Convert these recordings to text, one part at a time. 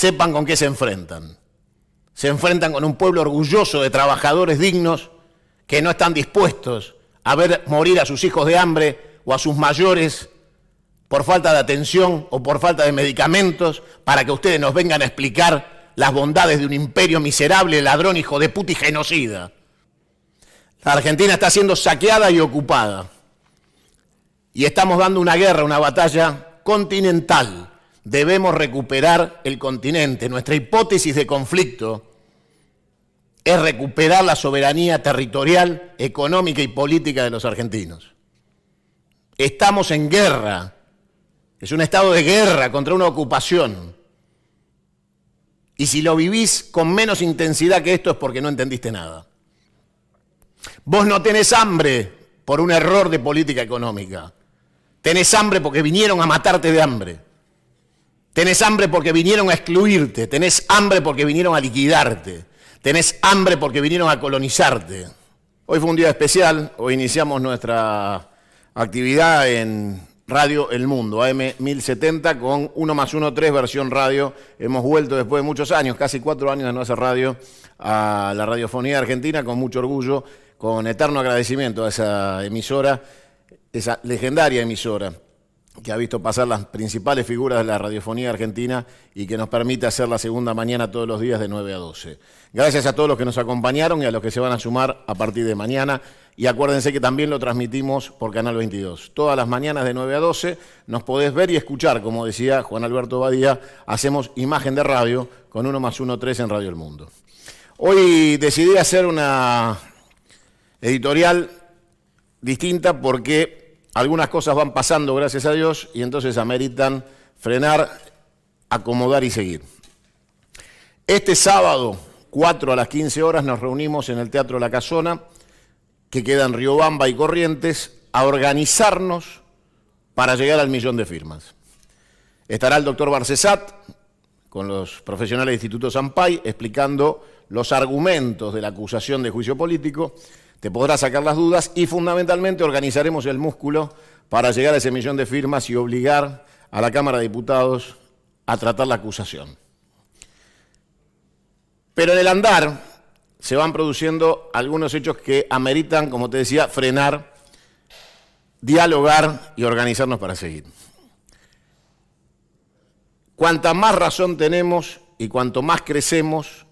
sepan con qué se enfrentan. Se enfrentan con un pueblo orgulloso de trabajadores dignos que no están dispuestos a ver morir a sus hijos de hambre o a sus mayores por falta de atención o por falta de medicamentos, para que ustedes nos vengan a explicar las bondades de un imperio miserable, ladrón, hijo de puta y genocida. La Argentina está siendo saqueada y ocupada. Y estamos dando una guerra, una batalla continental. Debemos recuperar el continente. Nuestra hipótesis de conflicto es recuperar la soberanía territorial, económica y política de los argentinos. Estamos en guerra. Es un estado de guerra contra una ocupación. Y si lo vivís con menos intensidad que esto es porque no entendiste nada. Vos no tenés hambre por un error de política económica. Tenés hambre porque vinieron a matarte de hambre. Tenés hambre porque vinieron a excluirte. Tenés hambre porque vinieron a liquidarte. Tenés hambre porque vinieron a colonizarte. Hoy fue un día especial. Hoy iniciamos nuestra actividad en Radio El Mundo, AM 1070, con 1+1+3 versión radio. Hemos vuelto después de muchos años, casi 4 años de no hacer radio, a la radiofonía argentina, con mucho orgullo, con eterno agradecimiento a esa emisora, esa legendaria emisora que ha visto pasar las principales figuras de la radiofonía argentina y que nos permite hacer la segunda mañana todos los días de 9 a 12. Gracias a todos los que nos acompañaron y a los que se van a sumar a partir de mañana. Y acuérdense que también lo transmitimos por Canal 22. Todas las mañanas de 9 a 12 nos podés ver y escuchar, como decía Juan Alberto Badía, hacemos imagen de radio con 1+1+3 en Radio El Mundo. Hoy decidí hacer una editorial distinta porque algunas cosas van pasando, gracias a Dios, y entonces ameritan frenar, acomodar y seguir. Este sábado, 4 a las 15 horas, nos reunimos en el Teatro La Casona, que queda en Riobamba y Corrientes, a organizarnos para llegar al 1.000.000 de firmas. Estará el doctor Barcesat, con los profesionales del Instituto Sampay, explicando los argumentos de la acusación de juicio político. Te podrá sacar las dudas y fundamentalmente organizaremos el músculo para llegar a ese 1.000.000 de firmas y obligar a la Cámara de Diputados a tratar la acusación. Pero en el andar se van produciendo algunos hechos que ameritan, como te decía, frenar, dialogar y organizarnos para seguir. Cuanta más razón tenemos y cuanto más crecemos,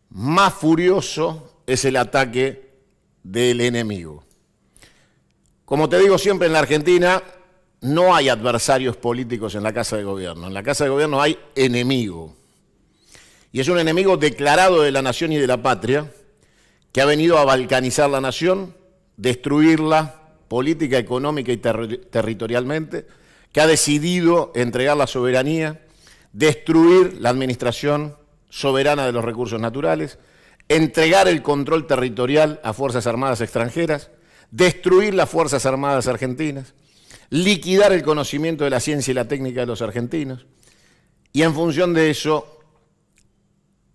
más furioso es el ataque del enemigo. Como te digo siempre, en la Argentina no hay adversarios políticos en la Casa de Gobierno. En la Casa de Gobierno hay enemigo. Y es un enemigo declarado de la nación y de la patria, que ha venido a balcanizar la nación, destruirla política, económica y territorialmente, que ha decidido entregar la soberanía, destruir la administración soberana de los recursos naturales, entregar el control territorial a Fuerzas Armadas extranjeras, destruir las Fuerzas Armadas argentinas, liquidar el conocimiento de la ciencia y la técnica de los argentinos. Y en función de eso,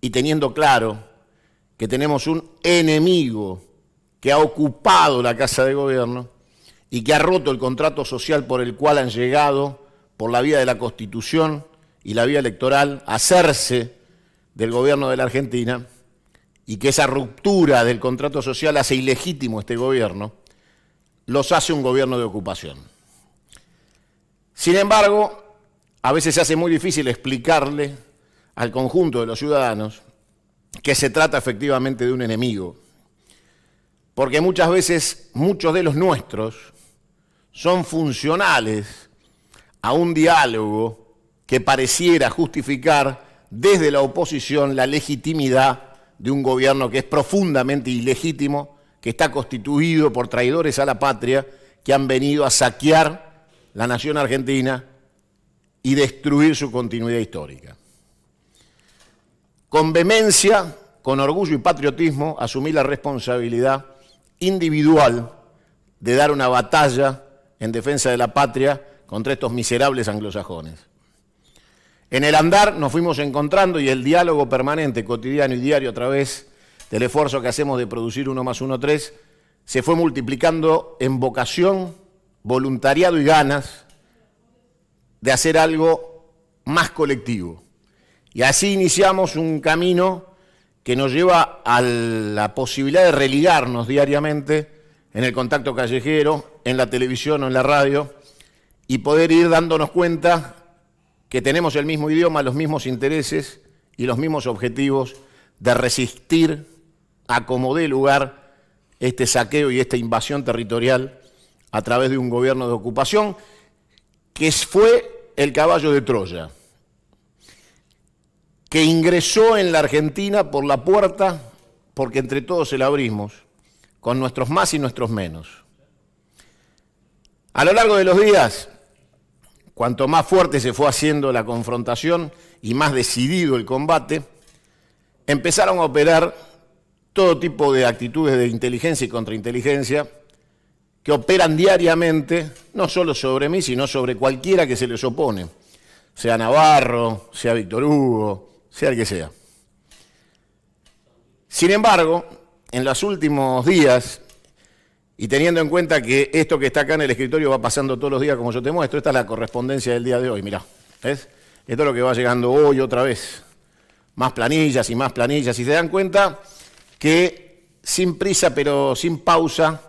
y teniendo claro que tenemos un enemigo que ha ocupado la Casa de Gobierno y que ha roto el contrato social por el cual han llegado, por la vía de la Constitución y la vía electoral, a hacerse del gobierno de la Argentina, y que esa ruptura del contrato social hace ilegítimo este gobierno, los hace un gobierno de ocupación. Sin embargo, a veces se hace muy difícil explicarle al conjunto de los ciudadanos que se trata efectivamente de un enemigo, porque muchas veces muchos de los nuestros son funcionales a un diálogo que pareciera justificar desde la oposición la legitimidad de un gobierno que es profundamente ilegítimo, que está constituido por traidores a la patria, que han venido a saquear la nación argentina y destruir su continuidad histórica. Con vehemencia, con orgullo y patriotismo, asumí la responsabilidad individual de dar una batalla en defensa de la patria contra estos miserables anglosajones. En el andar nos fuimos encontrando y el diálogo permanente, cotidiano y diario a través del esfuerzo que hacemos de producir 1+1+3 se fue multiplicando en vocación, voluntariado y ganas de hacer algo más colectivo. Y así iniciamos un camino que nos lleva a la posibilidad de religarnos diariamente en el contacto callejero, en la televisión o en la radio, y poder ir dándonos cuenta que tenemos el mismo idioma, los mismos intereses y los mismos objetivos de resistir a como dé lugar este saqueo y esta invasión territorial a través de un gobierno de ocupación que fue el caballo de Troya, que ingresó en la Argentina por la puerta porque entre todos se la abrimos, con nuestros más y nuestros menos. A lo largo de los días, cuanto más fuerte se fue haciendo la confrontación y más decidido el combate, empezaron a operar todo tipo de actitudes de inteligencia y contrainteligencia que operan diariamente, no solo sobre mí, sino sobre cualquiera que se les opone, sea Navarro, sea Víctor Hugo, sea el que sea. Sin embargo, en los últimos días, y teniendo en cuenta que esto que está acá en el escritorio va pasando todos los días como yo te muestro, esta es la correspondencia del día de hoy, mirá, ¿ves? Esto es lo que va llegando hoy otra vez. Más planillas, y se dan cuenta que sin prisa pero sin pausa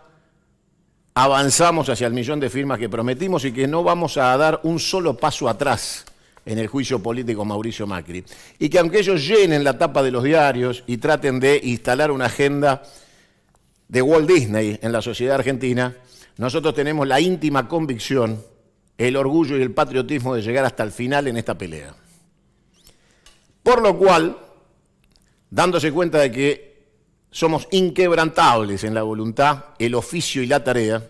avanzamos hacia el 1.000.000 de firmas que prometimos y que no vamos a dar un solo paso atrás en el juicio político Mauricio Macri. Y que aunque ellos llenen la tapa de los diarios y traten de instalar una agenda de Walt Disney en la sociedad argentina, nosotros tenemos la íntima convicción, el orgullo y el patriotismo de llegar hasta el final en esta pelea. Por lo cual, dándose cuenta de que somos inquebrantables en la voluntad, el oficio y la tarea,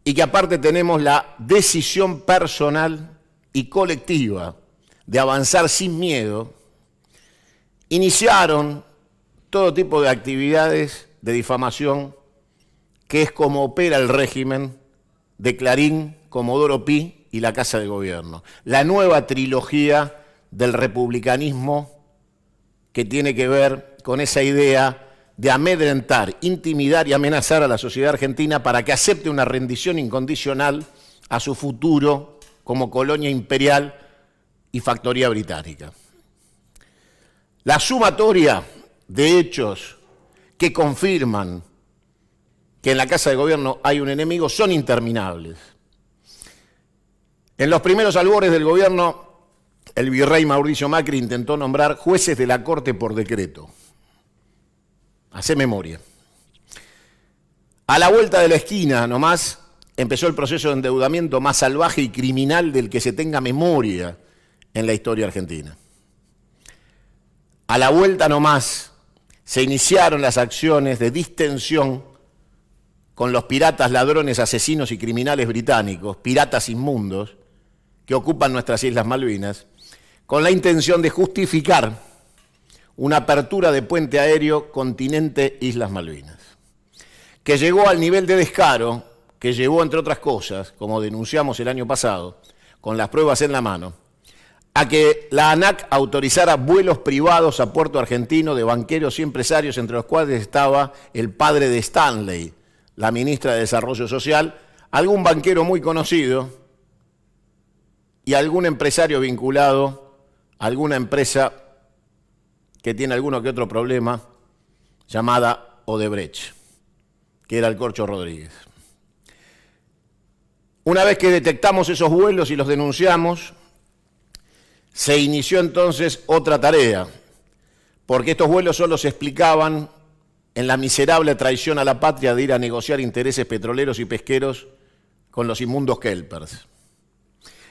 y que aparte tenemos la decisión personal y colectiva de avanzar sin miedo, iniciaron todo tipo de actividades de difamación, que es como opera el régimen de Clarín, Comodoro Pi y la Casa de Gobierno. La nueva trilogía del republicanismo que tiene que ver con esa idea de amedrentar, intimidar y amenazar a la sociedad argentina para que acepte una rendición incondicional a su futuro como colonia imperial y factoría británica. La sumatoria de hechos que confirman que en la Casa de Gobierno hay un enemigo son interminables. En los primeros albores del gobierno, el virrey Mauricio Macri intentó nombrar jueces de la Corte por decreto. Hacé memoria. A la vuelta de la esquina nomás empezó el proceso de endeudamiento más salvaje y criminal del que se tenga memoria en la historia argentina. A la vuelta nomás se iniciaron las acciones de distensión con los piratas, ladrones, asesinos y criminales británicos, piratas inmundos, que ocupan nuestras Islas Malvinas, con la intención de justificar una apertura de puente aéreo continente-Islas Malvinas, que llegó al nivel de descaro que llevó, entre otras cosas, como denunciamos el año pasado, con las pruebas en la mano, a que la ANAC autorizara vuelos privados a Puerto Argentino de banqueros y empresarios, entre los cuales estaba el padre de Stanley, la ministra de Desarrollo Social, algún banquero muy conocido y algún empresario vinculado a alguna empresa que tiene alguno que otro problema, llamada Odebrecht, que era el Corcho Rodríguez. Una vez que detectamos esos vuelos y los denunciamos, se inició entonces otra tarea, porque estos vuelos solo se explicaban en la miserable traición a la patria de ir a negociar intereses petroleros y pesqueros con los inmundos kelpers.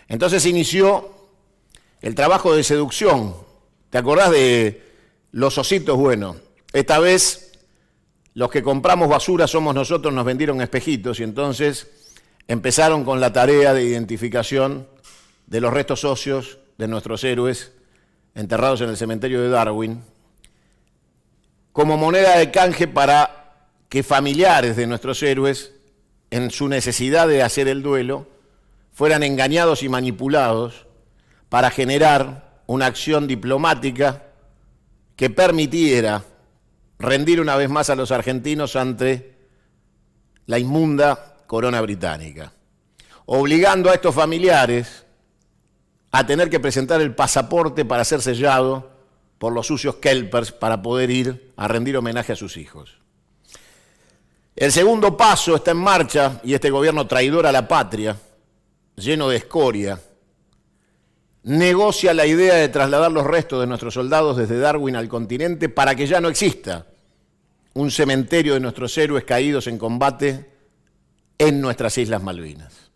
Entonces inició el trabajo de seducción. ¿Te acordás de los ositos? Bueno, esta vez los que compramos basura somos nosotros, nos vendieron espejitos y entonces empezaron con la tarea de identificación de los restos óseos de nuestros héroes enterrados en el cementerio de Darwin, como moneda de canje para que familiares de nuestros héroes, en su necesidad de hacer el duelo, fueran engañados y manipulados para generar una acción diplomática que permitiera rendir una vez más a los argentinos ante la inmunda corona británica, obligando a estos familiares a tener que presentar el pasaporte para ser sellado por los sucios kelpers para poder ir a rendir homenaje a sus hijos. El segundo paso está en marcha y este gobierno traidor a la patria, lleno de escoria, negocia la idea de trasladar los restos de nuestros soldados desde Darwin al continente para que ya no exista un cementerio de nuestros héroes caídos en combate en nuestras Islas Malvinas.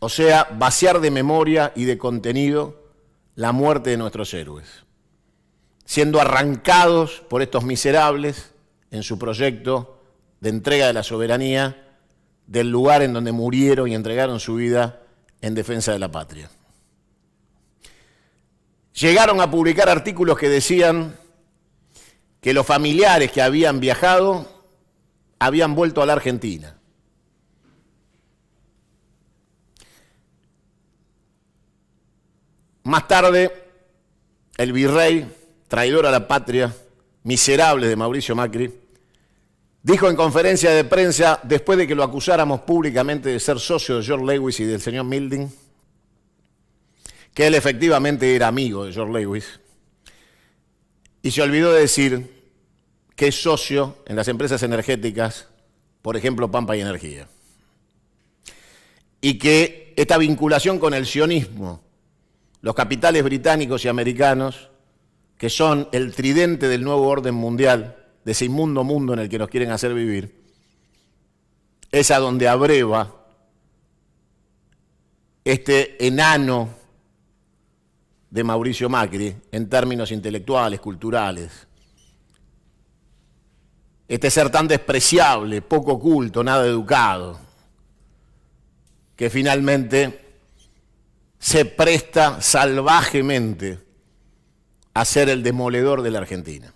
O sea, vaciar de memoria y de contenido la muerte de nuestros héroes, siendo arrancados por estos miserables en su proyecto de entrega de la soberanía del lugar en donde murieron y entregaron su vida en defensa de la patria. Llegaron a publicar artículos que decían que los familiares que habían viajado habían vuelto a la Argentina. Más tarde, el virrey, traidor a la patria, miserable de Mauricio Macri, dijo en conferencia de prensa, después de que lo acusáramos públicamente de ser socio de George Lewis y del señor Milding, que él efectivamente era amigo de George Lewis, y se olvidó de decir que es socio en las empresas energéticas, por ejemplo, Pampa y Energía. Y que esta vinculación con el sionismo, los capitales británicos y americanos, que son el tridente del nuevo orden mundial, de ese inmundo mundo en el que nos quieren hacer vivir, es a donde abreva este enano de Mauricio Macri en términos intelectuales, culturales. Este ser tan despreciable, poco culto, nada educado, que finalmente se presta salvajemente a ser el demoledor de la Argentina.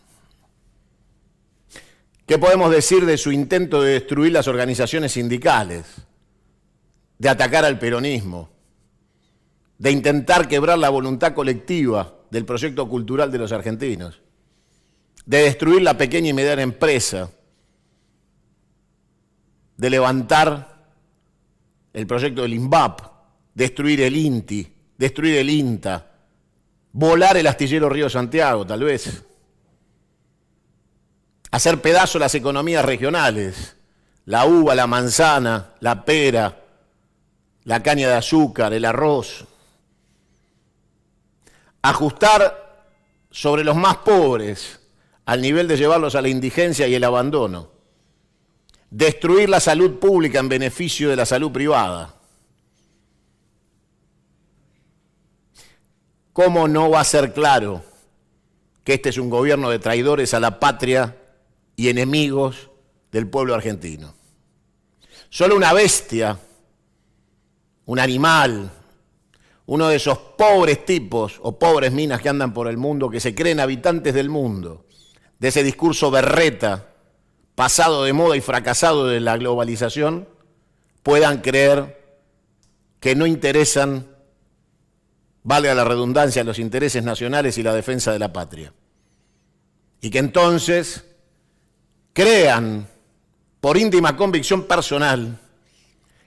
¿Qué podemos decir de su intento de destruir las organizaciones sindicales, de atacar al peronismo, de intentar quebrar la voluntad colectiva del proyecto cultural de los argentinos, de destruir la pequeña y mediana empresa, de levantar el proyecto del INVAP, destruir el INTI, destruir el INTA, volar el astillero Río Santiago, tal vez, hacer pedazos las economías regionales, la uva, la manzana, la pera, la caña de azúcar, el arroz, ajustar sobre los más pobres al nivel de llevarlos a la indigencia y el abandono, destruir la salud pública en beneficio de la salud privada. ¿Cómo no va a ser claro que este es un gobierno de traidores a la patria y enemigos del pueblo argentino? Solo una bestia, un animal, uno de esos pobres tipos o pobres minas que andan por el mundo, que se creen habitantes del mundo, de ese discurso berreta, pasado de moda y fracasado de la globalización, puedan creer que no interesan, valga la redundancia, los intereses nacionales y la defensa de la patria. Y que entonces crean, por íntima convicción personal,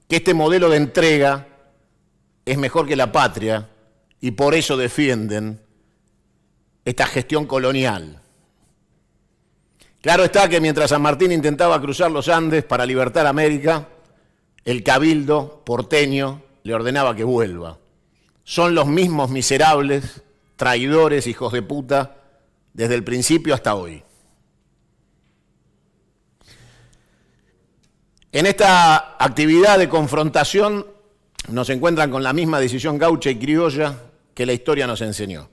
que este modelo de entrega es mejor que la patria y por eso defienden esta gestión colonial. Claro está que mientras San Martín intentaba cruzar los Andes para libertar América, el cabildo porteño le ordenaba que vuelva. Son los mismos miserables, traidores, hijos de puta, desde el principio hasta hoy. En esta actividad de confrontación nos encuentran con la misma decisión gaucha y criolla que la historia nos enseñó.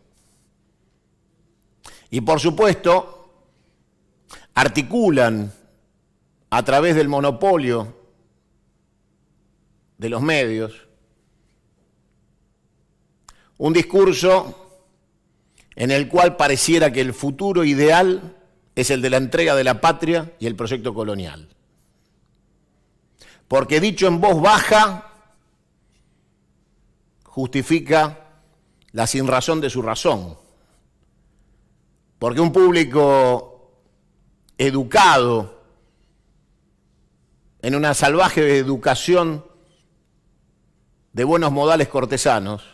Y por supuesto, articulan a través del monopolio de los medios un discurso en el cual pareciera que el futuro ideal es el de la entrega de la patria y el proyecto colonial. Porque dicho en voz baja, justifica la sinrazón de su razón. Porque un público educado en una salvaje educación de buenos modales cortesanos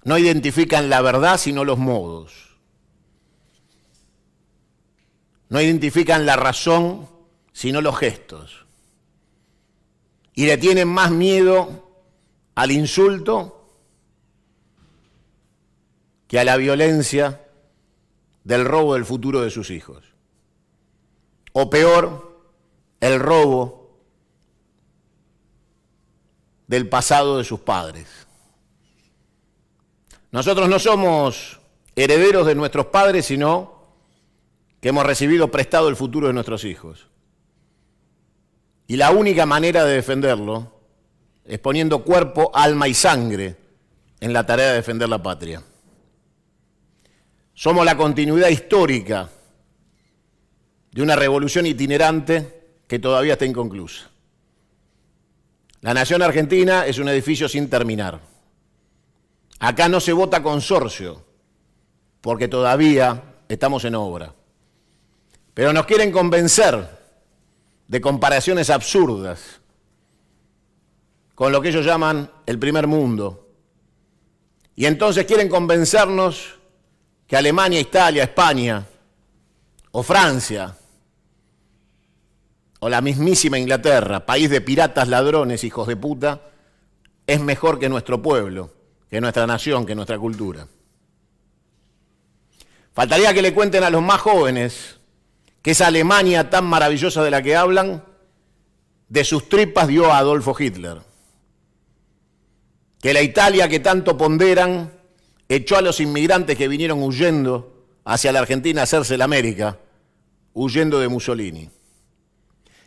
No identifican la verdad sino los modos. No identifican la razón sino los gestos. Y le tienen más miedo al insulto que a la violencia del robo del futuro de sus hijos. O peor, el robo del pasado de sus padres. Nosotros no somos herederos de nuestros padres, sino que hemos recibido prestado el futuro de nuestros hijos. Y la única manera de defenderlo es poniendo cuerpo, alma y sangre en la tarea de defender la patria. Somos la continuidad histórica de una revolución itinerante que todavía está inconclusa. La nación argentina es un edificio sin terminar. Acá no se vota consorcio, porque todavía estamos en obra. Pero nos quieren convencer de comparaciones absurdas con lo que ellos llaman el primer mundo. Y entonces quieren convencernos que Alemania, Italia, España, o Francia, o la mismísima Inglaterra, país de piratas, ladrones, hijos de puta, es mejor que nuestro pueblo, que nuestra nación, que nuestra cultura. Faltaría que le cuenten a los más jóvenes que esa Alemania tan maravillosa de la que hablan, de sus tripas dio a Adolfo Hitler. Que la Italia que tanto ponderan echó a los inmigrantes que vinieron huyendo hacia la Argentina a hacerse la América, huyendo de Mussolini.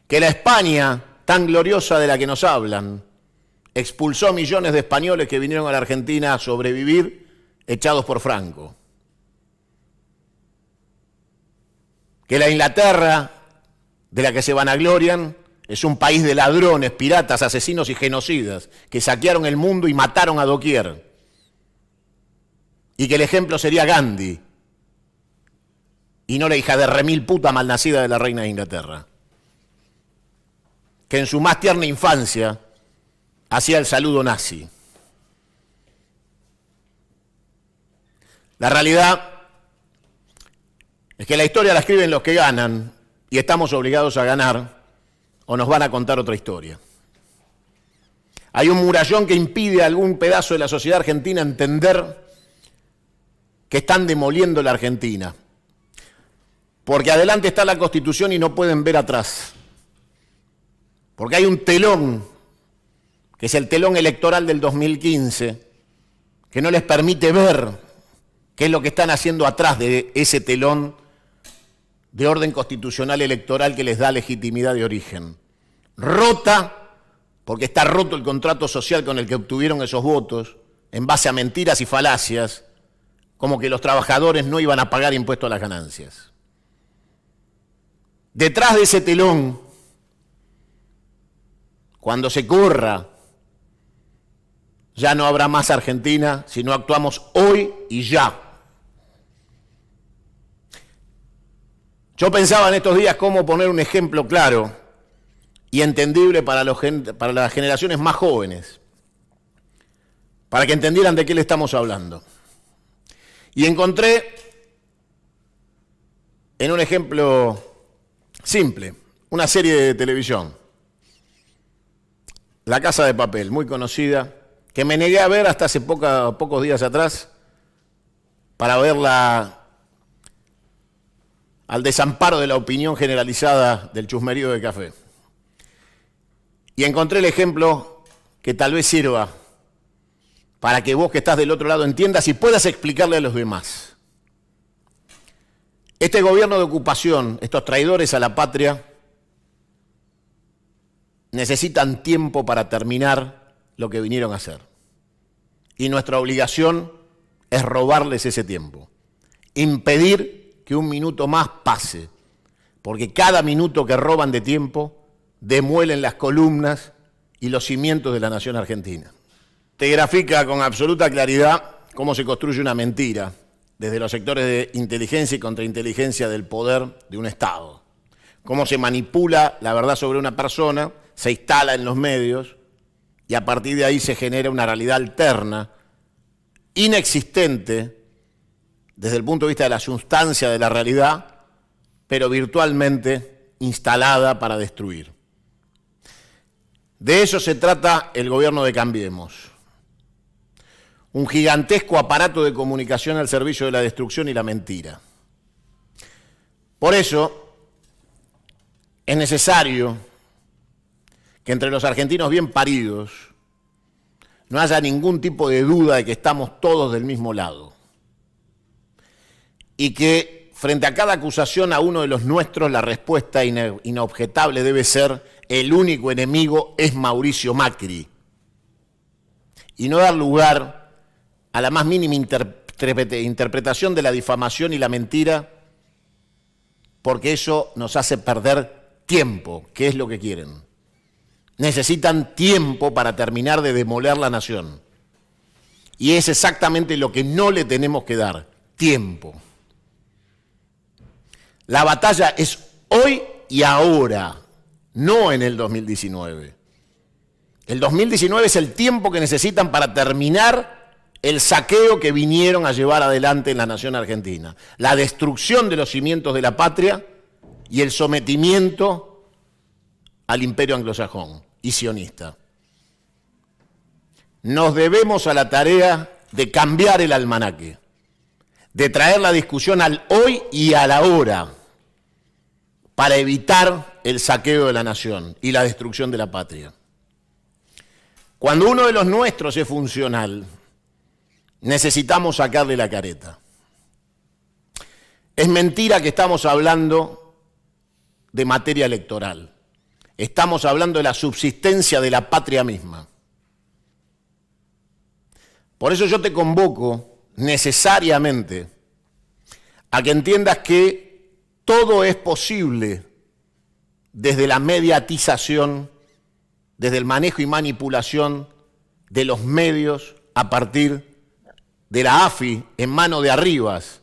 Que la España tan gloriosa de la que nos hablan expulsó millones de españoles que vinieron a la Argentina a sobrevivir echados por Franco. Que la Inglaterra, de la que se vanaglorian, es un país de ladrones, piratas, asesinos y genocidas, que saquearon el mundo y mataron a doquier. Y que el ejemplo sería Gandhi, y no la hija de remil puta malnacida de la reina de Inglaterra, que en su más tierna infancia hacía el saludo nazi. La realidad es que la historia la escriben los que ganan y estamos obligados a ganar o nos van a contar otra historia. Hay un murallón que impide a algún pedazo de la sociedad argentina entender que están demoliendo la Argentina, porque adelante está la Constitución y no pueden ver atrás, porque hay un telón, que es el telón electoral del 2015, que no les permite ver qué es lo que están haciendo atrás de ese telón de orden constitucional electoral que les da legitimidad de origen. Rota, porque está roto el contrato social con el que obtuvieron esos votos, en base a mentiras y falacias, como que los trabajadores no iban a pagar impuestos a las ganancias. Detrás de ese telón, cuando se corra, ya no habrá más Argentina si no actuamos hoy y ya. Yo pensaba en estos días cómo poner un ejemplo claro y entendible para las generaciones más jóvenes, para que entendieran de qué le estamos hablando. Y encontré en un ejemplo simple, una serie de televisión, La Casa de Papel, muy conocida, que me negué a ver hasta hace pocos días atrás, para verla al desamparo de la opinión generalizada del chusmerío de café. Y encontré el ejemplo que tal vez sirva para que vos que estás del otro lado entiendas y puedas explicarle a los demás. Este gobierno de ocupación, estos traidores a la patria, necesitan tiempo para terminar lo que vinieron a hacer. Y nuestra obligación es robarles ese tiempo, impedir que un minuto más pase, porque cada minuto que roban de tiempo demuelen las columnas y los cimientos de la nación argentina. Te grafica con absoluta claridad cómo se construye una mentira desde los sectores de inteligencia y contrainteligencia del poder de un Estado. Cómo se manipula la verdad sobre una persona, se instala en los medios y a partir de ahí se genera una realidad alterna inexistente desde el punto de vista de la sustancia de la realidad, pero virtualmente instalada para destruir. De eso se trata el gobierno de Cambiemos. Un gigantesco aparato de comunicación al servicio de la destrucción y la mentira. Por eso es necesario que entre los argentinos bien paridos no haya ningún tipo de duda de que estamos todos del mismo lado. Y que frente a cada acusación a uno de los nuestros, la respuesta inobjetable debe ser: el único enemigo es Mauricio Macri. Y no dar lugar a la más mínima interpretación de la difamación y la mentira, porque eso nos hace perder tiempo, que es lo que quieren. Necesitan tiempo para terminar de demoler la nación. Y es exactamente lo que no le tenemos que dar: tiempo. La batalla es hoy y ahora, no en el 2019. El 2019 es el tiempo que necesitan para terminar el saqueo que vinieron a llevar adelante en la nación argentina, la destrucción de los cimientos de la patria y el sometimiento al imperio anglosajón y sionista. Nos debemos a la tarea de cambiar el almanaque, de traer la discusión al hoy y a la hora, para evitar el saqueo de la nación y la destrucción de la patria. Cuando uno de los nuestros es funcional, necesitamos sacarle la careta. Es mentira que estamos hablando de materia electoral. Estamos hablando de la subsistencia de la patria misma. Por eso yo te convoco necesariamente a que entiendas que todo es posible desde la mediatización, desde el manejo y manipulación de los medios a partir de la AFI en mano de Arribas,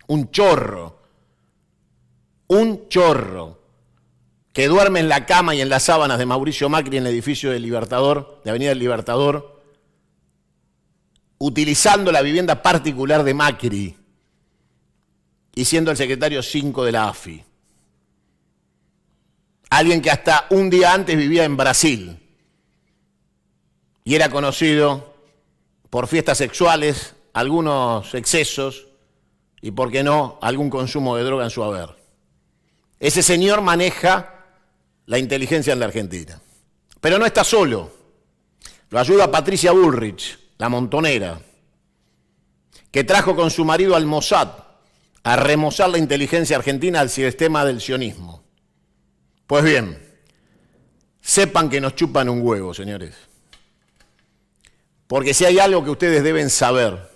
un chorro que duerme en la cama y en las sábanas de Mauricio Macri en el edificio del Libertador, de Avenida del Libertador, utilizando la vivienda particular de Macri y siendo el secretario 5 de la AFI. Alguien que hasta un día antes vivía en Brasil y era conocido por fiestas sexuales, algunos excesos y, por qué no, algún consumo de droga en su haber. Ese señor maneja la inteligencia en la Argentina. Pero no está solo. Lo ayuda Patricia Bullrich, la montonera, que trajo con su marido al Mossad a remozar la inteligencia argentina al sistema del sionismo. Pues bien, sepan que nos chupan un huevo, señores. Porque si hay algo que ustedes deben saber,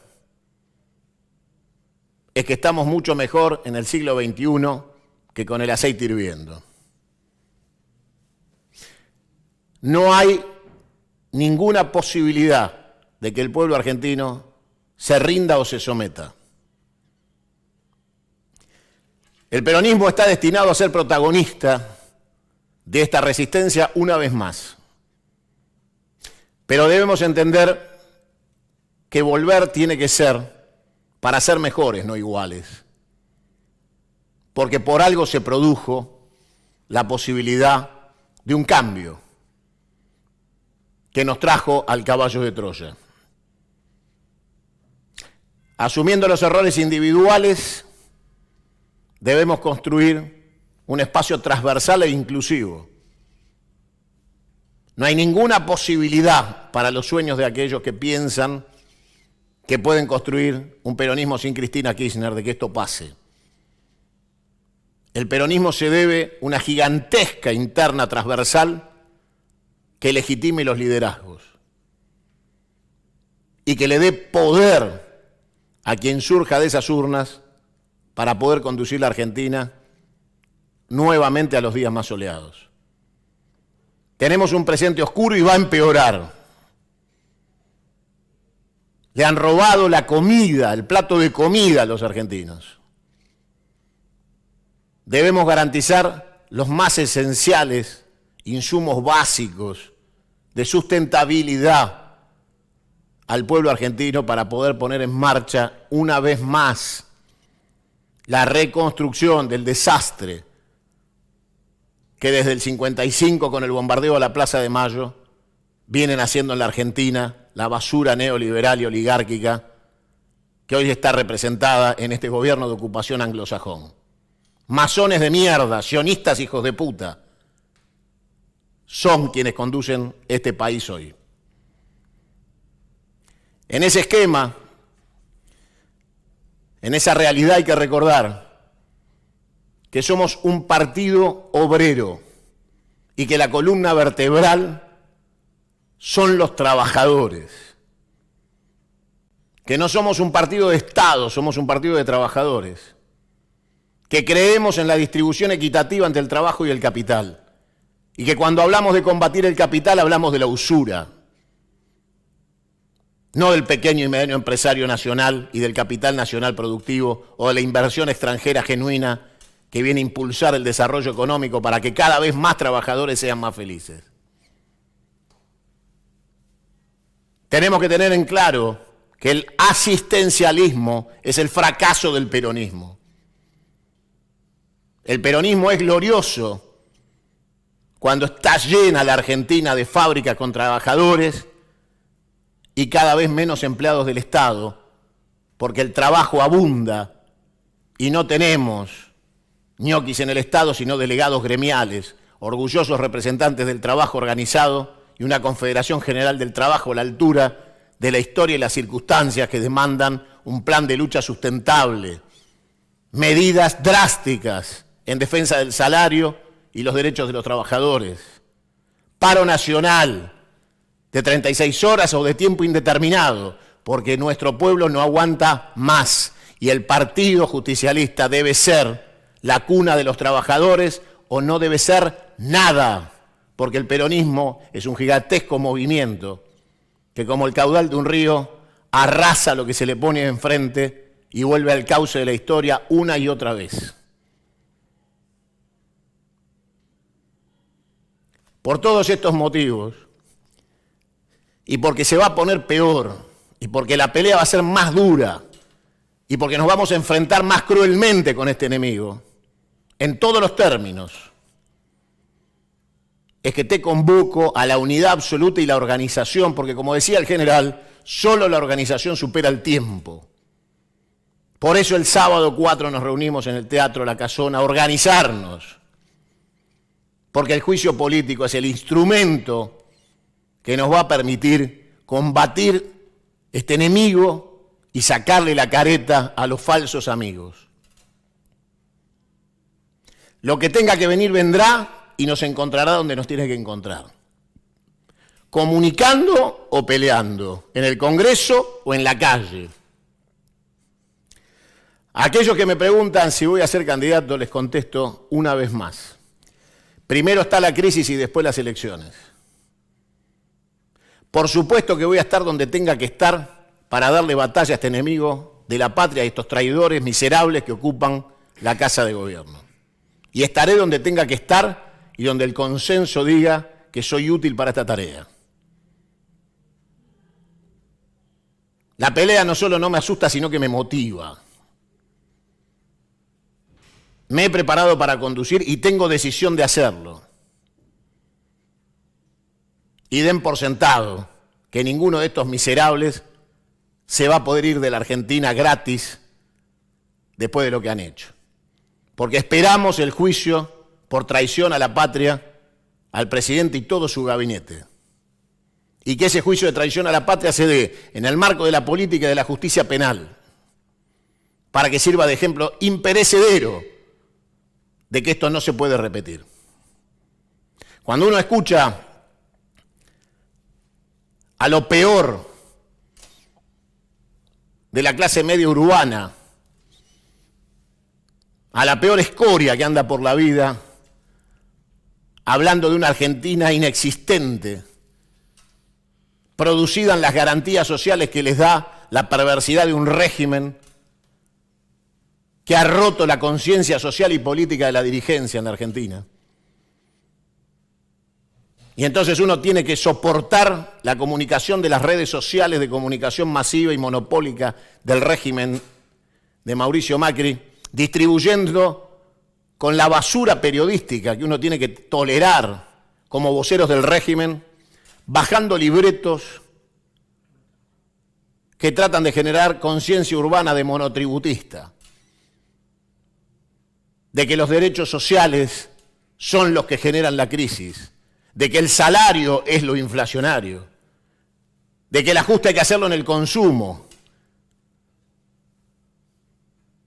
es que estamos mucho mejor en el siglo XXI que con el aceite hirviendo. No hay ninguna posibilidad de que el pueblo argentino se rinda o se someta. El peronismo está destinado a ser protagonista de esta resistencia una vez más. Pero debemos entender que volver tiene que ser para ser mejores, no iguales. Porque por algo se produjo la posibilidad de un cambio que nos trajo al caballo de Troya. Asumiendo los errores individuales, debemos construir un espacio transversal e inclusivo. No hay ninguna posibilidad para los sueños de aquellos que piensan que pueden construir un peronismo sin Cristina Kirchner, de que esto pase. El peronismo se debe una gigantesca interna transversal que legitime los liderazgos y que le dé poder a quien surja de esas urnas para poder conducir la Argentina nuevamente a los días más soleados. Tenemos un presente oscuro y va a empeorar. Le han robado la comida, el plato de comida a los argentinos. Debemos garantizar los más esenciales insumos básicos de sustentabilidad al pueblo argentino para poder poner en marcha una vez más la reconstrucción del desastre que desde el 55 con el bombardeo a la Plaza de Mayo vienen haciendo en la Argentina la basura neoliberal y oligárquica que hoy está representada en este gobierno de ocupación anglosajón. Masones de mierda, sionistas hijos de puta, son quienes conducen este país hoy. En ese esquema, en esa realidad hay que recordar que somos un partido obrero y que la columna vertebral son los trabajadores. Que no somos un partido de Estado, somos un partido de trabajadores. Que creemos en la distribución equitativa entre el trabajo y el capital. Y que cuando hablamos de combatir el capital hablamos de la usura. No del pequeño y mediano empresario nacional y del capital nacional productivo o de la inversión extranjera genuina que viene a impulsar el desarrollo económico para que cada vez más trabajadores sean más felices. Tenemos que tener en claro que el asistencialismo es el fracaso del peronismo. El peronismo es glorioso cuando está llena la Argentina de fábricas con trabajadores y cada vez menos empleados del Estado, porque el trabajo abunda y no tenemos ñoquis en el Estado, sino delegados gremiales, orgullosos representantes del trabajo organizado y una Confederación General del Trabajo a la altura de la historia y las circunstancias que demandan un plan de lucha sustentable, medidas drásticas en defensa del salario y los derechos de los trabajadores, paro nacional de 36 horas o de tiempo indeterminado, porque nuestro pueblo no aguanta más y el Partido Justicialista debe ser la cuna de los trabajadores o no debe ser nada, porque el peronismo es un gigantesco movimiento que como el caudal de un río arrasa lo que se le pone enfrente y vuelve al cauce de la historia una y otra vez. Por todos estos motivos, y porque se va a poner peor, y porque la pelea va a ser más dura, y porque nos vamos a enfrentar más cruelmente con este enemigo, en todos los términos, es que te convoco a la unidad absoluta y la organización, porque como decía el general, solo la organización supera el tiempo. Por eso el sábado 4 nos reunimos en el Teatro La Casona a organizarnos, porque el juicio político es el instrumento que nos va a permitir combatir este enemigo y sacarle la careta a los falsos amigos. Lo que tenga que venir vendrá y nos encontrará donde nos tiene que encontrar. Comunicando o peleando, en el Congreso o en la calle. A aquellos que me preguntan si voy a ser candidato, les contesto una vez más. Primero está la crisis y después las elecciones. Por supuesto que voy a estar donde tenga que estar para darle batalla a este enemigo de la patria y a estos traidores miserables que ocupan la casa de gobierno. Y estaré donde tenga que estar y donde el consenso diga que soy útil para esta tarea. La pelea no solo no me asusta, sino que me motiva. Me he preparado para conducir y tengo decisión de hacerlo. Y den por sentado que ninguno de estos miserables se va a poder ir de la Argentina gratis después de lo que han hecho. Porque esperamos el juicio por traición a la patria al presidente y todo su gabinete. Y que ese juicio de traición a la patria se dé en el marco de la política y de la justicia penal, para que sirva de ejemplo imperecedero de que esto no se puede repetir. Cuando uno escucha a lo peor de la clase media urbana, a la peor escoria que anda por la vida, hablando de una Argentina inexistente, producida en las garantías sociales que les da la perversidad de un régimen que ha roto la conciencia social y política de la dirigencia en la Argentina. Y entonces uno tiene que soportar la comunicación de las redes sociales de comunicación masiva y monopólica del régimen de Mauricio Macri, distribuyendo con la basura periodística que uno tiene que tolerar como voceros del régimen, bajando libretos que tratan de generar conciencia urbana de monotributista, de que los derechos sociales son los que generan la crisis, de que el salario es lo inflacionario, de que el ajuste hay que hacerlo en el consumo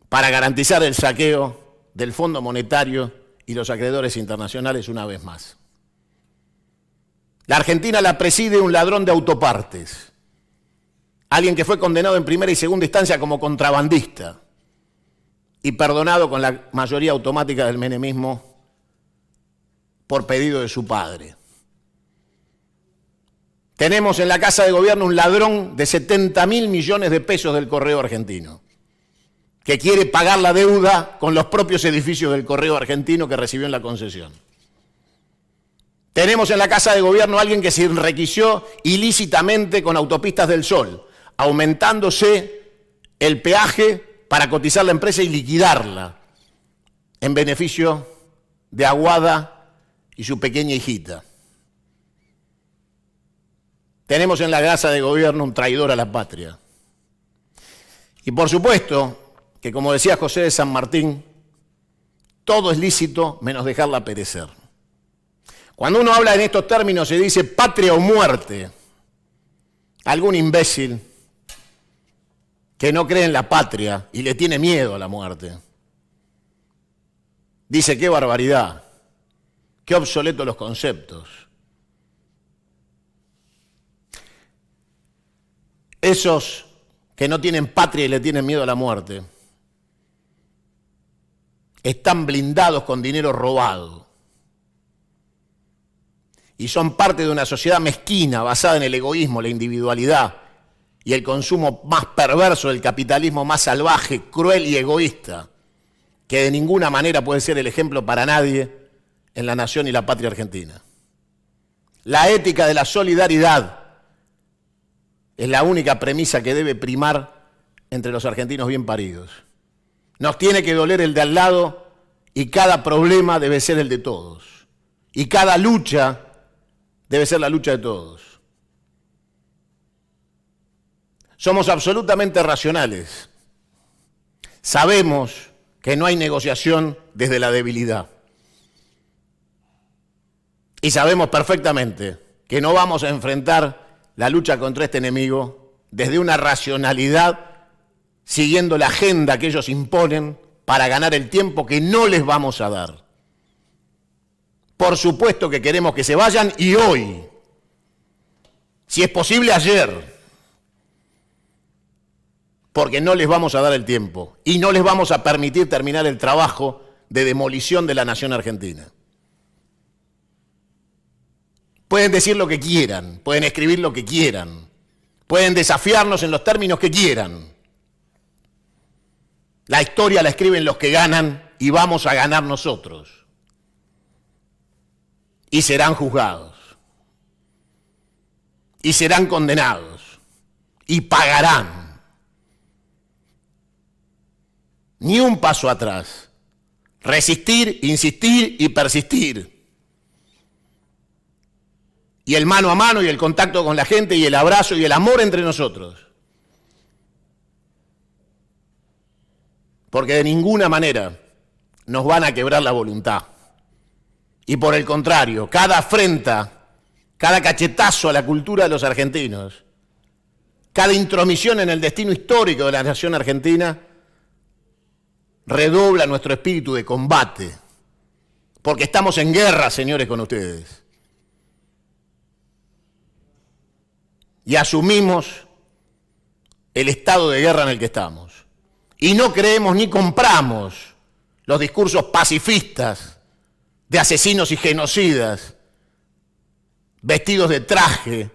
para garantizar el saqueo del Fondo Monetario y los acreedores internacionales una vez más. La Argentina la preside un ladrón de autopartes, alguien que fue condenado en primera y segunda instancia como contrabandista y perdonado con la mayoría automática del menemismo por pedido de su padre. Tenemos en la Casa de Gobierno un ladrón de 70.000 millones de pesos del Correo Argentino, que quiere pagar la deuda con los propios edificios del Correo Argentino que recibió en la concesión. Tenemos en la Casa de Gobierno a alguien que se enriqueció ilícitamente con Autopistas del Sol, aumentándose el peaje para cotizar la empresa y liquidarla en beneficio de Aguada y su pequeña hijita. Tenemos en la Casa de Gobierno un traidor a la patria. Y por supuesto que, como decía José de San Martín, todo es lícito menos dejarla perecer. Cuando uno habla en estos términos se dice patria o muerte. Algún imbécil que no cree en la patria y le tiene miedo a la muerte dice: qué barbaridad, qué obsoletos los conceptos. Esos que no tienen patria y le tienen miedo a la muerte están blindados con dinero robado y son parte de una sociedad mezquina basada en el egoísmo, la individualidad y el consumo más perverso del capitalismo más salvaje, cruel y egoísta, que de ninguna manera puede ser el ejemplo para nadie en la nación y la patria argentina. La ética de la solidaridad es la única premisa que debe primar entre los argentinos bien paridos. Nos tiene que doler el de al lado y cada problema debe ser el de todos. Y cada lucha debe ser la lucha de todos. Somos absolutamente racionales. Sabemos que no hay negociación desde la debilidad. Y sabemos perfectamente que no vamos a enfrentar la lucha contra este enemigo desde una racionalidad, siguiendo la agenda que ellos imponen para ganar el tiempo que no les vamos a dar. Por supuesto que queremos que se vayan y hoy, si es posible ayer, porque no les vamos a dar el tiempo y no les vamos a permitir terminar el trabajo de demolición de la nación argentina. Pueden decir lo que quieran, pueden escribir lo que quieran, pueden desafiarnos en los términos que quieran. La historia la escriben los que ganan y vamos a ganar nosotros. Y serán juzgados. Y serán condenados. Y pagarán. Ni un paso atrás. Resistir, insistir y persistir. Y el mano a mano y el contacto con la gente y el abrazo y el amor entre nosotros. Porque de ninguna manera nos van a quebrar la voluntad. Y por el contrario, cada afrenta, cada cachetazo a la cultura de los argentinos, cada intromisión en el destino histórico de la nación argentina, redobla nuestro espíritu de combate. Porque estamos en guerra, señores, con ustedes. Y asumimos el estado de guerra en el que estamos. Y no creemos ni compramos los discursos pacifistas de asesinos y genocidas vestidos de traje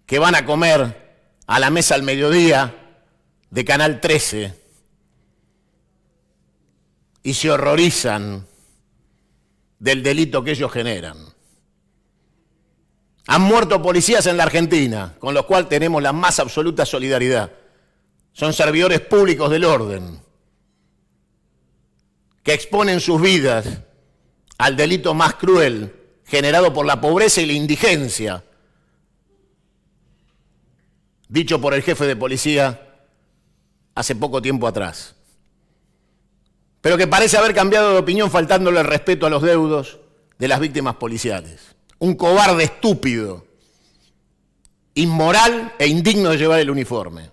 que van a comer a la mesa al mediodía de Canal 13 y se horrorizan del delito que ellos generan. Han muerto policías en la Argentina, con los cuales tenemos la más absoluta solidaridad. Son servidores públicos del orden, que exponen sus vidas al delito más cruel, generado por la pobreza y la indigencia, dicho por el jefe de policía hace poco tiempo atrás, pero que parece haber cambiado de opinión faltándole el respeto a los deudos de las víctimas policiales. Un cobarde estúpido, inmoral e indigno de llevar el uniforme.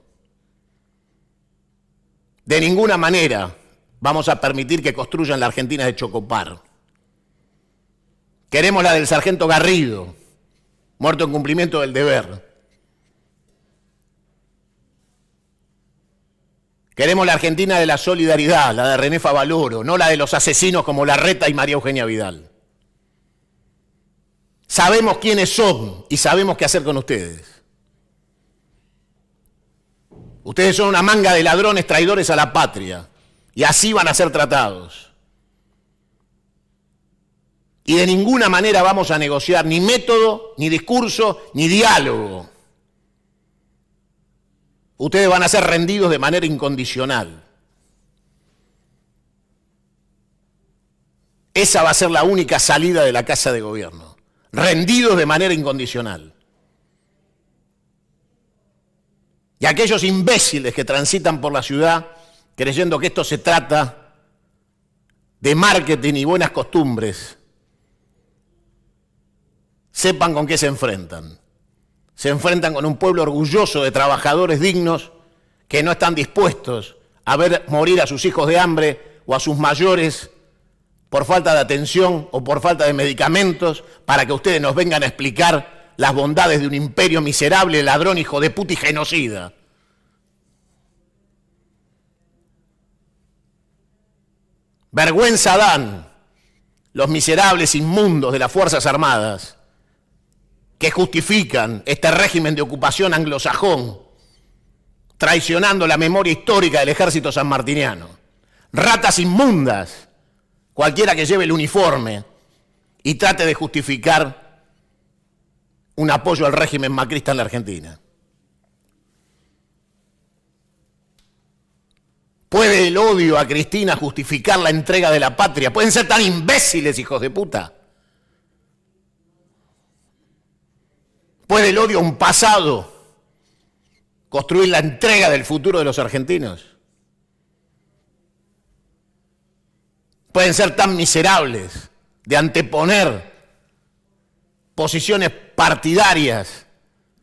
De ninguna manera vamos a permitir que construyan la Argentina de Chocopar. Queremos la del sargento Garrido, muerto en cumplimiento del deber. Queremos la Argentina de la solidaridad, la de René Favaloro, no la de los asesinos como Larreta y María Eugenia Vidal. Sabemos quiénes son y sabemos qué hacer con ustedes. Ustedes son una manga de ladrones traidores a la patria y así van a ser tratados. Y de ninguna manera vamos a negociar ni método, ni discurso, ni diálogo. Ustedes van a ser rendidos de manera incondicional. Esa va a ser la única salida de la Casa de Gobierno. Rendidos de manera incondicional. Y aquellos imbéciles que transitan por la ciudad creyendo que esto se trata de marketing y buenas costumbres, sepan con qué se enfrentan. Se enfrentan con un pueblo orgulloso de trabajadores dignos que no están dispuestos a ver morir a sus hijos de hambre o a sus mayores por falta de atención o por falta de medicamentos, para que ustedes nos vengan a explicar las bondades de un imperio miserable, ladrón, hijo de puta y genocida. Vergüenza dan los miserables inmundos de las Fuerzas Armadas que justifican este régimen de ocupación anglosajón, traicionando la memoria histórica del ejército sanmartiniano. Ratas inmundas, cualquiera que lleve el uniforme y trate de justificar un apoyo al régimen macrista en la Argentina. ¿Puede el odio a Cristina justificar la entrega de la patria? ¿Pueden ser tan imbéciles, hijos de puta? ¿Puede el odio a un pasado construir la entrega del futuro de los argentinos? Pueden ser tan miserables de anteponer posiciones partidarias,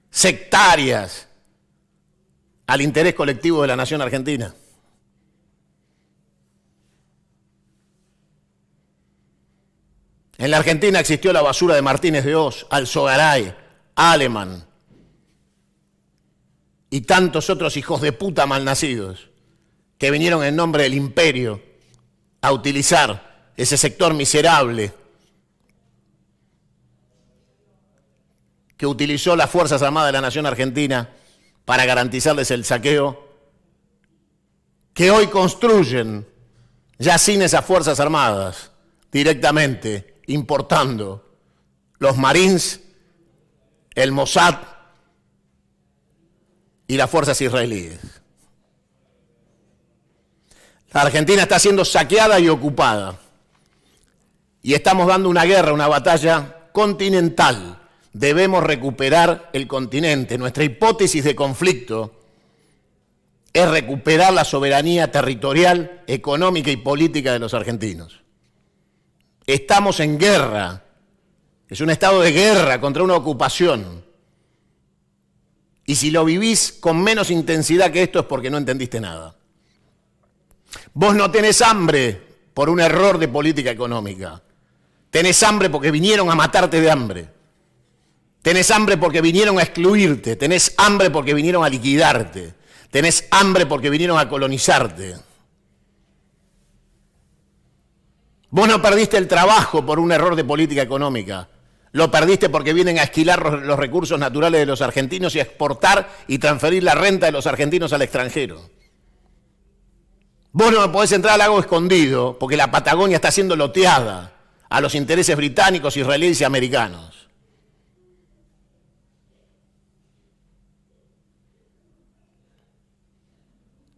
sectarias, al interés colectivo de la nación argentina. En la Argentina existió la basura de Martínez de Oz, Alzogaray, Alemán y tantos otros hijos de puta malnacidos que vinieron en nombre del imperio a utilizar ese sector miserable que utilizó las Fuerzas Armadas de la Nación Argentina para garantizarles el saqueo, que hoy construyen ya sin esas Fuerzas Armadas directamente, importando los Marines, el Mossad y las fuerzas israelíes. La Argentina está siendo saqueada y ocupada. Y estamos dando una guerra, una batalla continental. Debemos recuperar el continente. Nuestra hipótesis de conflicto es recuperar la soberanía territorial, económica y política de los argentinos. Estamos en guerra. Es un estado de guerra contra una ocupación. Y si lo vivís con menos intensidad que esto es porque no entendiste nada. Vos no tenés hambre por un error de política económica. Tenés hambre porque vinieron a matarte de hambre. Tenés hambre porque vinieron a excluirte. Tenés hambre porque vinieron a liquidarte. Tenés hambre porque vinieron a colonizarte. Vos no perdiste el trabajo por un error de política económica. Lo perdiste porque vienen a esquilar los recursos naturales de los argentinos y a exportar y transferir la renta de los argentinos al extranjero. Vos no podés entrar al lago escondido porque la Patagonia está siendo loteada a los intereses británicos, israelíes y americanos.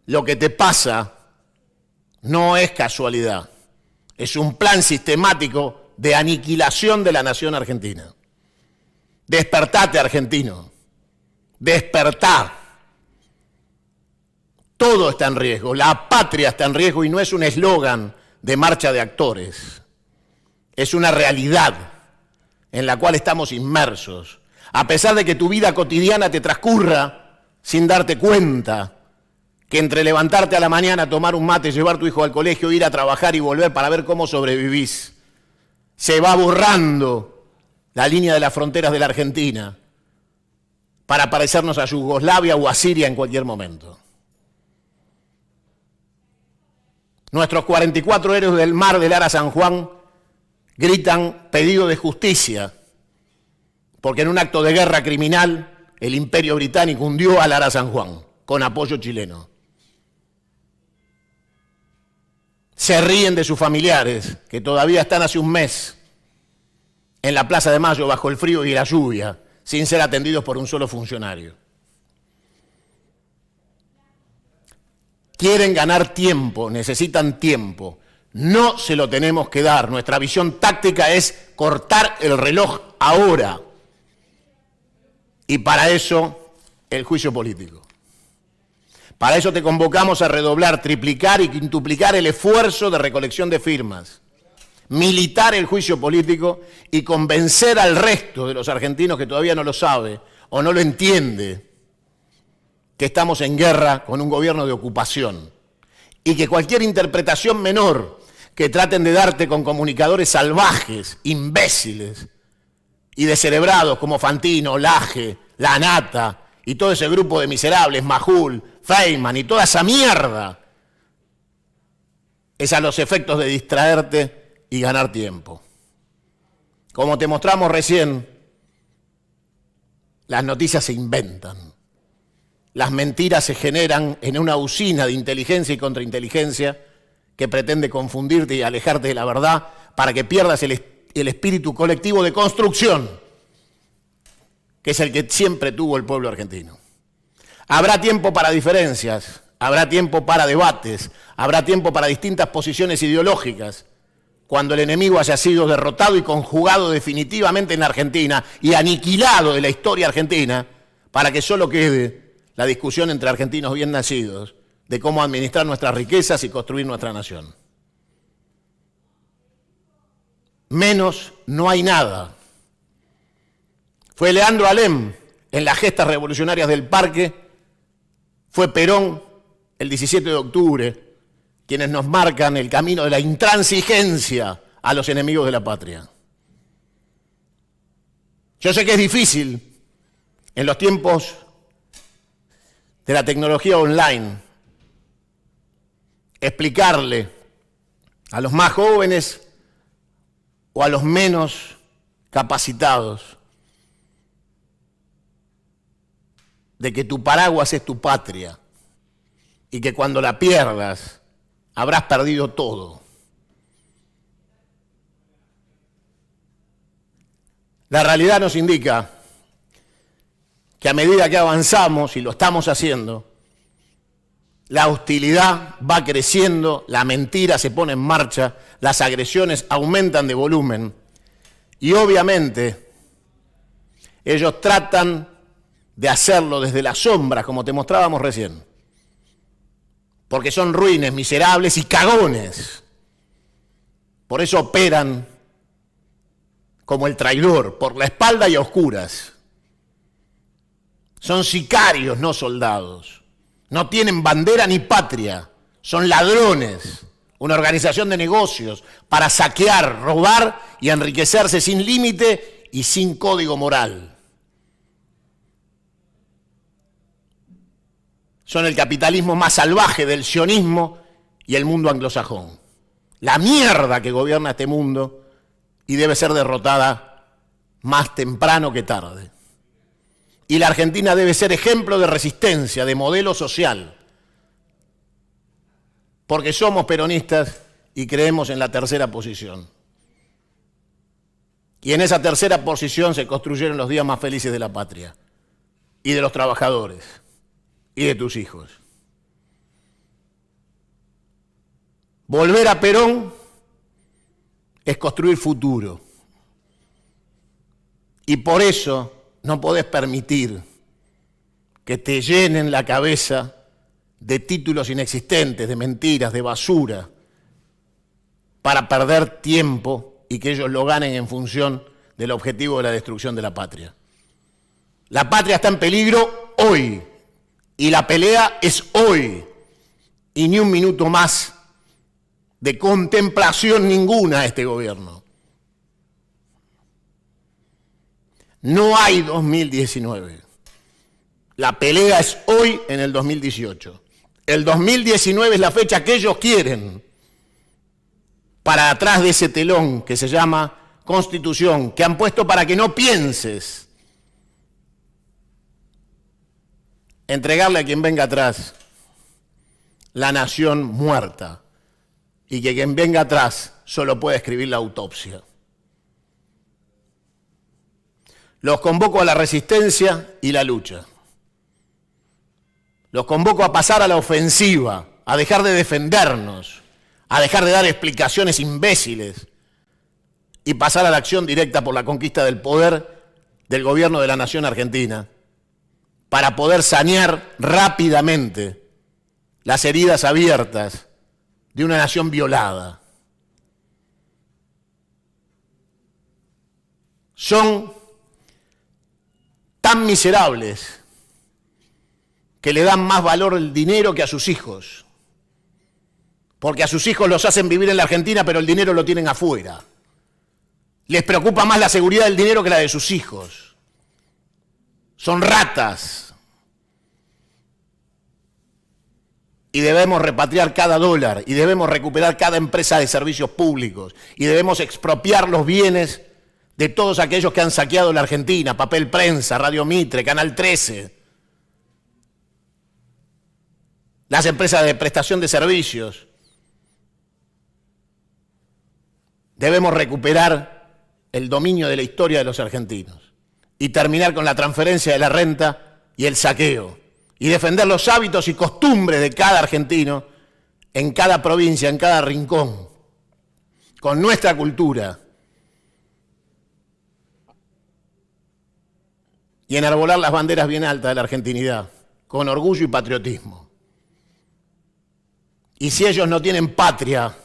lo que te pasa no es casualidad, es un plan sistemático de aniquilación de la nación argentina. Despertate, argentino, despertá. Todo está en riesgo, la patria está en riesgo y no es un eslogan de marcha de actores. Es una realidad en la cual estamos inmersos. A pesar de que tu vida cotidiana te transcurra sin darte cuenta que entre levantarte a la mañana, tomar un mate, llevar a tu hijo al colegio, ir a trabajar y volver para ver cómo sobrevivís, se va borrando la línea de las fronteras de la Argentina para parecernos a Yugoslavia o a Siria en cualquier momento. Nuestros 44 héroes del mar del Ara San Juan gritan pedido de justicia, porque en un acto de guerra criminal el Imperio Británico hundió al Ara San Juan con apoyo chileno. Se ríen de sus familiares, que todavía están hace un mes en la Plaza de Mayo bajo el frío y la lluvia, sin ser atendidos por un solo funcionario. Quieren ganar tiempo, necesitan tiempo. No se lo tenemos que dar. Nuestra visión táctica es cortar el reloj ahora. Y para eso, el juicio político. Para eso te convocamos a redoblar, triplicar y quintuplicar el esfuerzo de recolección de firmas, militar el juicio político y convencer al resto de los argentinos que todavía no lo sabe o no lo entiende, que estamos en guerra con un gobierno de ocupación y que cualquier interpretación menor que traten de darte con comunicadores salvajes, imbéciles y descerebrados como Fantino, Laje, Lanata y todo ese grupo de miserables, Majul, Feynman y toda esa mierda, es a los efectos de distraerte y ganar tiempo. Como te mostramos recién, las noticias se inventan. Las mentiras se generan en una usina de inteligencia y contrainteligencia que pretende confundirte y alejarte de la verdad para que pierdas el espíritu colectivo de construcción, que es el que siempre tuvo el pueblo argentino. Habrá tiempo para diferencias, habrá tiempo para debates, habrá tiempo para distintas posiciones ideológicas, cuando el enemigo haya sido derrotado y conjugado definitivamente en la Argentina y aniquilado de la historia argentina, para que solo quede la discusión entre argentinos bien nacidos de cómo administrar nuestras riquezas y construir nuestra nación. Menos no hay nada. Fue Leandro Alem en las gestas revolucionarias del Parque, fue Perón el 17 de octubre, quienes nos marcan el camino de la intransigencia a los enemigos de la patria. Yo sé que es difícil en los tiempos de la tecnología online explicarle a los más jóvenes o a los menos capacitados de que tu paraguas es tu patria y que cuando la pierdas habrás perdido todo. La realidad nos indica que a medida que avanzamos, y lo estamos haciendo, la hostilidad va creciendo, la mentira se pone en marcha, las agresiones aumentan de volumen y obviamente ellos tratan de hacerlo desde las sombras, como te mostrábamos recién, porque son ruines, miserables y cagones. Por eso operan como el traidor, por la espalda y a oscuras. Son sicarios, no soldados. No tienen bandera ni patria. Son ladrones, una organización de negocios para saquear, robar y enriquecerse sin límite y sin código moral. Son el capitalismo más salvaje del sionismo y el mundo anglosajón. La mierda que gobierna este mundo y debe ser derrotada más temprano que tarde. Y la Argentina debe ser ejemplo de resistencia, de modelo social, porque somos peronistas y creemos en la tercera posición. Y en esa tercera posición se construyeron los días más felices de la patria y de los trabajadores y de tus hijos. Volver a Perón es construir futuro. Y por eso no podés permitir que te llenen la cabeza de títulos inexistentes, de mentiras, de basura, para perder tiempo y que ellos lo ganen en función del objetivo de la destrucción de la patria. La patria está en peligro hoy, y la pelea es hoy, y ni un minuto más de contemplación ninguna a este gobierno. No hay 2019. La pelea es hoy en el 2018. El 2019 es la fecha que ellos quieren para atrás de ese telón que se llama Constitución, que han puesto para que no pienses. Entregarle a quien venga atrás la nación muerta y que quien venga atrás solo puede escribir la autopsia. Los convoco a la resistencia y la lucha. Los convoco a pasar a la ofensiva, a dejar de defendernos, a dejar de dar explicaciones imbéciles y pasar a la acción directa por la conquista del poder del gobierno de la nación argentina para poder sanear rápidamente las heridas abiertas de una nación violada. Son tan miserables que le dan más valor al dinero que a sus hijos. Porque a sus hijos los hacen vivir en la Argentina, pero el dinero lo tienen afuera. Les preocupa más la seguridad del dinero que la de sus hijos. Son ratas. Y debemos repatriar cada dólar, y debemos recuperar cada empresa de servicios públicos, y debemos expropiar los bienes de todos aquellos que han saqueado la Argentina, Papel Prensa, Radio Mitre, Canal 13, las empresas de prestación de servicios. Debemos recuperar el dominio de la historia de los argentinos y terminar con la transferencia de la renta y el saqueo y defender los hábitos y costumbres de cada argentino en cada provincia, en cada rincón, con nuestra cultura. Y enarbolar las banderas bien altas de la argentinidad, con orgullo y patriotismo. Y si ellos no tienen patria,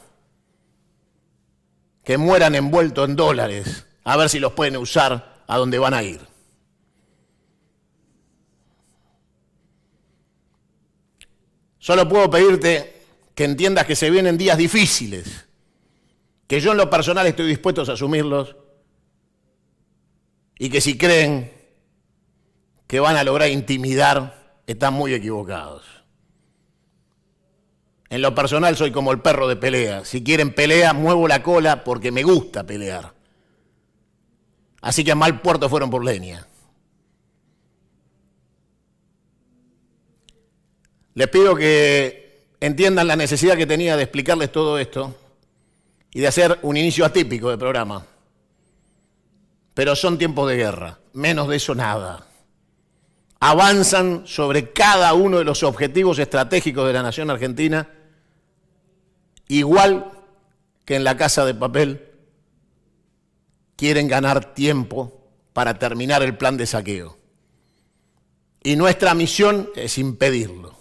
que mueran envueltos en dólares, a ver si los pueden usar a donde van a ir. Solo puedo pedirte que entiendas que se vienen días difíciles, que yo en lo personal estoy dispuesto a asumirlos, y que si creen que van a lograr intimidar, están muy equivocados. En lo personal soy como el perro de pelea. Si quieren pelea, muevo la cola porque me gusta pelear. Así que a mal puerto fueron por leña. Les pido que entiendan la necesidad que tenía de explicarles todo esto y de hacer un inicio atípico de programa. Pero son tiempos de guerra, menos de eso nada. Avanzan sobre cada uno de los objetivos estratégicos de la nación argentina, igual que en La Casa de Papel, quieren ganar tiempo para terminar el plan de saqueo. Y nuestra misión es impedirlo.